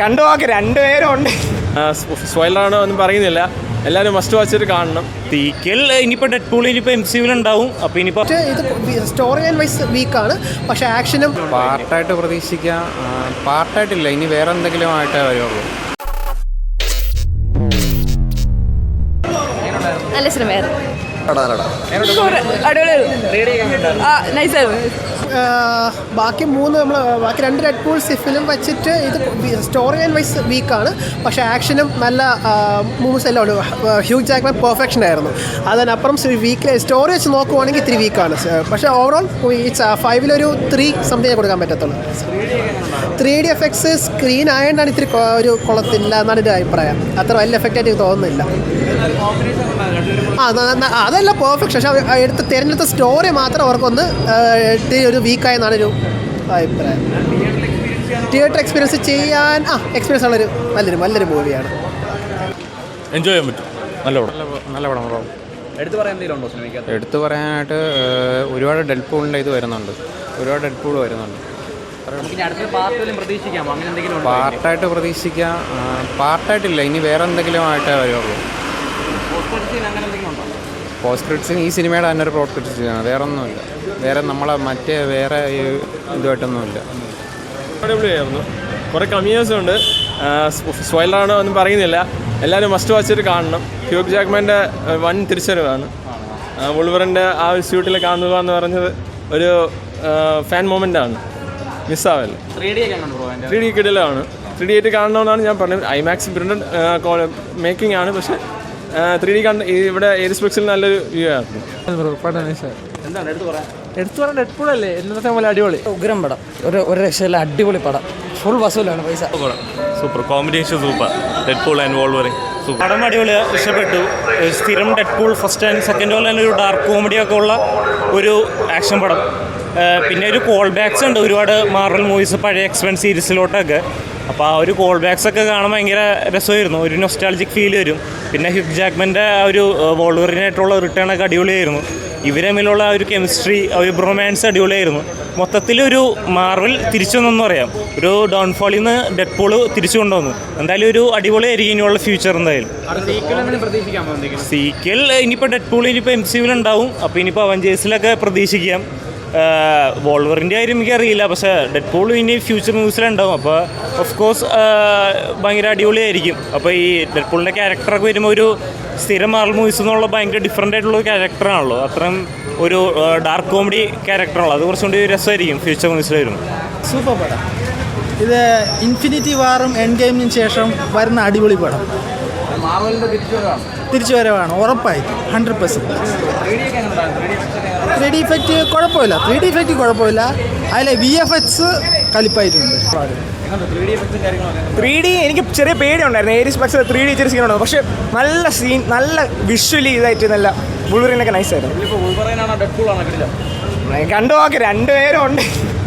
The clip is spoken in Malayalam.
കണ്ടു നോക്ക്, രണ്ടുപേരും ഉണ്ട്. സ്പോയിലറാണോ ഒന്നും പറയുന്നില്ല, എല്ലാവരും മസ്റ്റ് വാച്ചിട്ട് കാണണം. സീക്വൽ ഇനിയിപ്പോൾ ഡെഡ്പൂൾ ഇനിയിപ്പോൾ MCU ഉണ്ടാവും. അപ്പോൾ ഇനിയിപ്പോൾ ഇത് സ്റ്റോറി ലൈൻ വൈസ് വീക്കാണ്, പക്ഷേ ആക്ഷനും പാർട്ടായിട്ട് പ്രതീക്ഷിക്കാം. പാർട്ടായിട്ടില്ല, ഇനി വേറെ എന്തെങ്കിലും ആയിട്ടേ വരുള്ളൂ. നല്ല സിനിമയായിരുന്നു. ബാക്കി രണ്ട് റെഡ് പൂൾ ഫിലിം വെച്ചിട്ട് ഇത് സ്റ്റോറി ലൈൻ വൈസ് വീക്കാണ്, പക്ഷേ ആക്ഷനും നല്ല മൂവ്സ് എല്ലാം ഉണ്ട്. ഹ്യൂഗ് ജാക്ക്മാൻ പെർഫെക്ഷൻ ആയിരുന്നു. അതിനപ്പുറം വീക്ക് സ്റ്റോറി വെച്ച് നോക്കുവാണെങ്കിൽ ഇത്തിരി വീക്കാണ്. പക്ഷേ ഓവറോൾ 5 3 സംതിങ് കൊടുക്കാൻ പറ്റത്തുള്ളൂ. 3D എഫക്ട്സ് സ്ക്രീൻ ആയതുകൊണ്ടാണ് ഇത്തിരി ഒരു കുളത്തില്ല എന്നാണ് എൻ്റെ അഭിപ്രായം. അത്ര വലിയ എഫക്റ്റായിട്ട് എനിക്ക് തോന്നുന്നില്ല. അതല്ല പെർഫെക്ഷൻ, പക്ഷേ തിരഞ്ഞെടുത്ത സ്റ്റോറി മാത്രം അവർക്കൊന്ന് ഒരു വീക്കായെന്നാണ് ഒരു അഭിപ്രായം. തിയേറ്റർ എക്സ്പീരിയൻസ് ചെയ്യാൻ എക്സ്പീരിയൻസ് ഉള്ളൊരു നല്ലൊരു മൂവിയാണ്. എൻജോയ് ചെയ്യാൻ പറ്റും. നല്ല പടം ബ്രോ. എടുത്തു പറയാനായിട്ട് ഒരുപാട് ഡെഡ്പൂളിൻ്റെ ഇത് വരുന്നുണ്ട്. പാർട്ടായിട്ട് പ്രതീക്ഷിക്കാം. പാർട്ടായിട്ടില്ല, ഇനി വേറെ എന്തെങ്കിലും ആയിട്ടേ വരുള്ളൂ. പോസ്റ്റ് ക്രെഡിറ്റ്സിന് ഈ സിനിമയുടെ തന്നെ ഒരു പോസ്റ്റ് ക്രെഡിറ്റ്സ് ചെയ്യണം, വേറെ ഒന്നുമില്ല. വേറെ നമ്മളെ വേറെ ഇതുമായിട്ടൊന്നുമില്ല. അടിപൊളിയായിരുന്നു. കുറേ കമ്മിയേഴ്സും ഉണ്ട്. സ്പോയിലറാണോ ഒന്നും പറയുന്നില്ല, എല്ലാവരും മസ്റ്റ് വാച്ചിട്ട് കാണണം. ഹ്യൂഗ് ജാക്ക്മാൻ്റെ വൻ തിരിച്ചറിവാണ്. വുൾവറിൻ്റെ ആ ഒരു സ്യൂട്ടിൽ കാണുക എന്ന് പറഞ്ഞത് ഒരു ഫാൻ മൊമെൻ്റാണ്, മിസ്സാവല്ല. 3D കിടിലാണ്. 3D ആയിട്ട് കാണണമെന്നാണ് ഞാൻ പറഞ്ഞത്. ഐമാക്സ് ബ്രില്യൻ്റ് മേക്കിംഗ് ആണ്, പക്ഷേ 3D ഇവിടെ എയർസ്പെക്സിൽ നല്ലൊരു വ്യൂ ആയിരുന്നു. എന്താണ് എടുത്തു പറയാൻ ഡെഡ്പൂളല്ലേ എന്നത്തെ പോലെ അടിപൊളി ഉഗ്രം പടം, ഒരു രക്ഷയില്ല, അടിപൊളി പടം, ഫുൾ വസൂലാണ് പൈസ. Super combination, super. Deadpool and wolverine പടം അടിപൊളി, ഇഷ്ടപ്പെട്ടു. സ്ഥിരം ഡെഡ്പൂൾ ഫസ്റ്റ് ആൻഡ് സെക്കൻഡ് പോലെ തന്നെ ഒരു ഡാർക്ക് കോമഡിയൊക്കെ ഉള്ള ഒരു ആക്ഷൻ പടം. പിന്നെ ഒരു കോൾ ബാക്സ് ഉണ്ട് ഒരുപാട് മാർവൽ മൂവീസ് പഴയ എക്സ്പെൻ സീരീസിലോട്ടൊക്കെ. അപ്പോൾ ആ ഒരു കോൾ ബാക്സ് ഒക്കെ കാണാൻ ഭയങ്കര രസമായിരുന്നു, ഒരു നൊസ്റ്റാൾജിക് ഫീൽ വരും. പിന്നെ ഹ്യൂഗ് ജാക്ക്മാൻ്റെ ആ ഒരു വോൾവറിനായിട്ടുള്ള റിട്ടേൺ ഒക്കെ അടിപൊളിയായിരുന്നു. ഇവർ തമ്മിലുള്ള ആ ഒരു കെമിസ്ട്രി, ആ ഒരു ബ്രൊമാൻസ് അടിപൊളിയായിരുന്നു. മൊത്തത്തിലൊരു മാർവൽ തിരിച്ചു വന്നെന്ന് പറയാം. ഒരു ഡൗൺഫോളിൽ നിന്ന് ഡെഡ്പൂൾ തിരിച്ചു കൊണ്ടുവന്നു. എന്തായാലും ഒരു അടിപൊളിയായിരിക്കും ഇനിയുള്ള ഫ്യൂച്ചർ. എന്തായാലും സീക്വൽ ഇനിയിപ്പോൾ ഡെഡ്പൂൾ ഇനിയിപ്പോൾ MCU ഉണ്ടാവും. അപ്പോൾ ഇനിയിപ്പോൾ അവഞ്ചേഴ്സിലൊക്കെ പ്രതീക്ഷിക്കാം. വോൾവറിൻ്റെ കാര്യം എനിക്കറിയില്ല, പക്ഷേ ഡെഡ്പൂൾ ഇനി ഫ്യൂച്ചർ ന്യൂസിലുണ്ടാവും. അപ്പോൾ ഓഫ് കോഴ്സ് ഭയങ്കര അടിപൊളിയായിരിക്കും. അപ്പോൾ ഈ ഡെഡ്പൂളിൻ്റെ ക്യാരക്ടറൊക്കെ വരുമ്പോൾ ഒരു സ്ഥിരം മാർവൽ മൂവീസ് എന്നുള്ള ഭയങ്കര ഡിഫറൻ്റ് ആയിട്ടുള്ള ഒരു ക്യാരക്ടറാണല്ലോ. അത്രയും ഒരു ഡാർക്ക് കോമഡി ക്യാരക്ടറാണല്ലോ. അത് കുറച്ചുകൂടി രസമായിരിക്കും ഫ്യൂച്ചർ ന്യൂസിൽ വരുമ്പോൾ. സൂപ്പർ പടം ഇത്. ഇൻഫിനിറ്റി വാറും എൻഡ് ഗെയിമിന് ശേഷം വരുന്ന അടിപൊളി പടം. തിരിച്ചുവരവാണ് ഉറപ്പായി 100%. 3D ഇഫക്റ്റ് കുഴപ്പമില്ല. അതിലെ VFX കലിപ്പായിട്ടുണ്ട്. 3D എനിക്ക് ചെറിയ പേടിയുണ്ടായിരുന്നു. എയർസ്പെക്സ് 3D ചെറിയ സീനുണ്ടായിരുന്നു, പക്ഷേ നല്ല സീൻ, നല്ല വിഷ്വലി ഇതായിട്ട് നല്ല വുൾവറിനൊക്കെ നൈസായിരുന്നു. കണ്ടു നോക്ക്, രണ്ടുപേരും ഉണ്ട്.